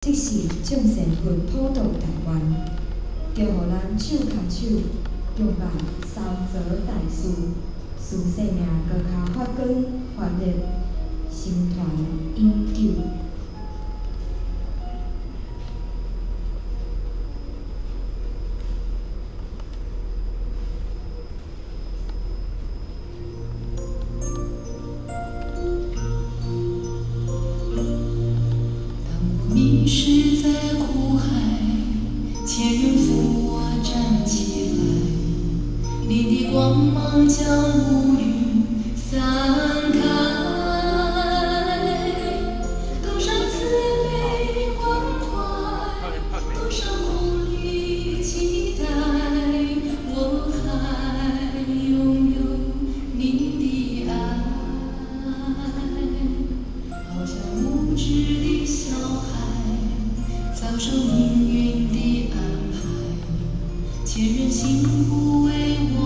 即是众神魂普渡台湾，就互咱手牵手，共办三则大事，使生命搁较发光发热，心团永久。迷失在苦海，千人扶我站起来，你的光芒将乌云散开，多少慈悲关怀，多少梦里期待，我还拥有你的爱，好像无知的小孩，遭受命运的安排，千人幸福为我